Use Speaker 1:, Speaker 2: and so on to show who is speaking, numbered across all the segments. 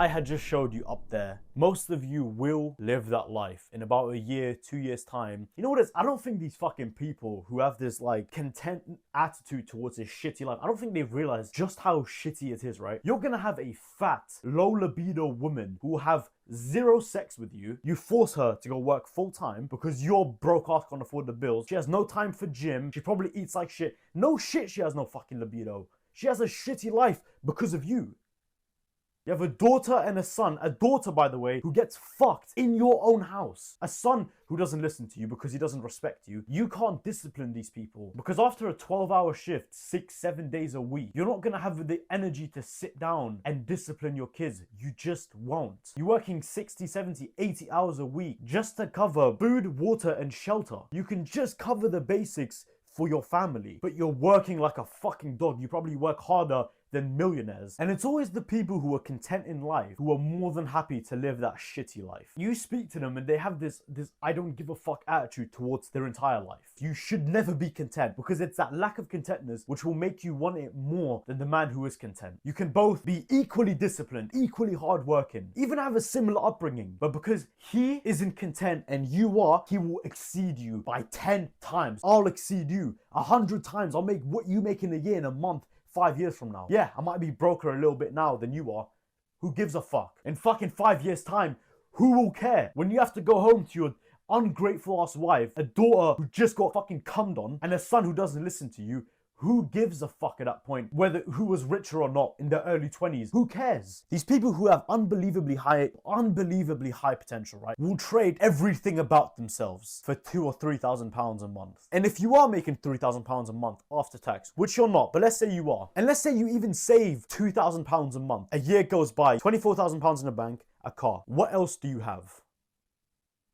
Speaker 1: I had just showed you up there, most of you will live that life in about a year, 2 years time. You know what it is? I don't think these fucking people who have this like content attitude towards this shitty life, I don't think they've realized just how shitty it is, right? You're gonna have a fat, low libido woman who will have zero sex with you. You force her to go work full time because your broke ass can't afford the bills. She has no time for gym. She probably eats like shit. No shit, she has no fucking libido. She has a shitty life because of you. You have a daughter and a son. A daughter, by the way, who gets fucked in your own house. A son who doesn't listen to you because he doesn't respect you. You can't discipline these people because after a 12-hour shift, 6-7 days a week, you're not going to have the energy to sit down and discipline your kids. You just won't. You're working 60, 70, 80 hours a week just to cover food, water, and shelter. You can just cover the basics for your family, but you're working like a fucking dog. You probably work harder than millionaires. And it's always the people who are content in life who are more than happy to live that shitty life. You speak to them and they have this I don't give a fuck attitude towards their entire life. You should never be content because it's that lack of contentness which will make you want it more than the man who is content. You can both be equally disciplined, equally hardworking, even have a similar upbringing, but because he isn't content and you are, he will exceed you by 10 times. I'll exceed you 100 times. I'll make what you make in a year, in a month, 5 years from now. Yeah, I might be broker a little bit now than you are. Who gives a fuck? In fucking 5 years time, who will care? When you have to go home to your ungrateful ass wife, a daughter who just got fucking cummed on, and a son who doesn't listen to you, who gives a fuck at that point? Whether who was richer or not in their early 20s, who cares? These people who have unbelievably high potential, right, will trade everything about themselves for £2,000 or £3,000 a month. And if you are making £3,000 a month after tax, which you're not, but let's say you are, and let's say you even save £2,000 a month, a year goes by, £24,000 in the bank, a car. What else do you have?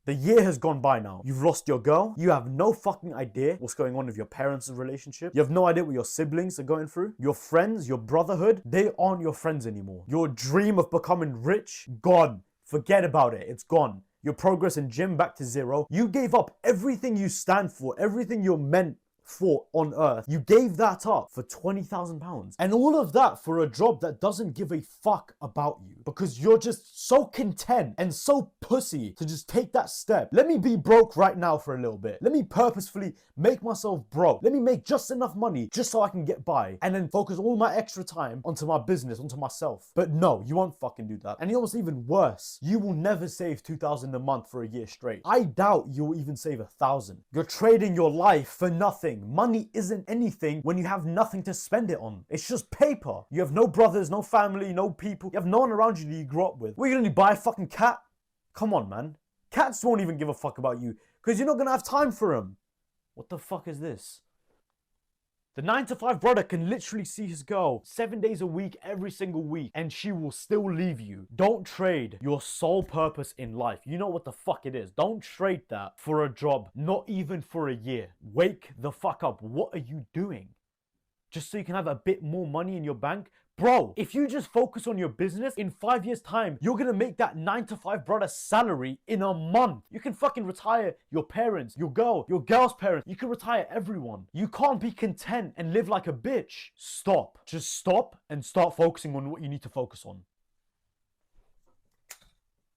Speaker 1: The year has gone by now. You've lost your girl. You have no fucking idea what's going on with your parents' relationship. You have no idea what your siblings are going through. Your friends, your brotherhood, they aren't your friends anymore. Your dream of becoming rich, gone. Forget about it. It's gone. Your progress in gym back to zero. You gave up everything you stand for, everything you're meant for on earth. You gave that up for £20,000. And all of that for a job that doesn't give a fuck about you because you're just so content and so pussy to just take that step. Let me be broke right now for a little bit. Let me purposefully make myself broke. Let me make just enough money just so I can get by and then focus all my extra time onto my business, onto myself. But no, you won't fucking do that. And almost even worse, you will never save £2,000 a month for a year straight. I doubt you'll even save £1,000. You're trading your life for nothing. Money isn't anything when you have nothing to spend it on. It's just paper. You have no brothers, no family, no people. You have no one around you that you grew up with. What, are you gonna buy a fucking cat? Come on, man. Cats won't even give a fuck about you because you're not gonna have time for them. What the fuck is this? The 9-to-5 brother can literally see his girl 7 days a week, every single week, and she will still leave you. Don't trade your sole purpose in life. You know what the fuck it is. Don't trade that for a job, not even for a year. Wake the fuck up. What are you doing? Just so you can have a bit more money in your bank? Bro, if you just focus on your business, in 5 years time, you're gonna make that 9-to-5 brother salary in a month. You can fucking retire your parents, your girl's parents. You can retire everyone. You can't be content and live like a bitch. Stop. Just stop and start focusing on what you need to focus on.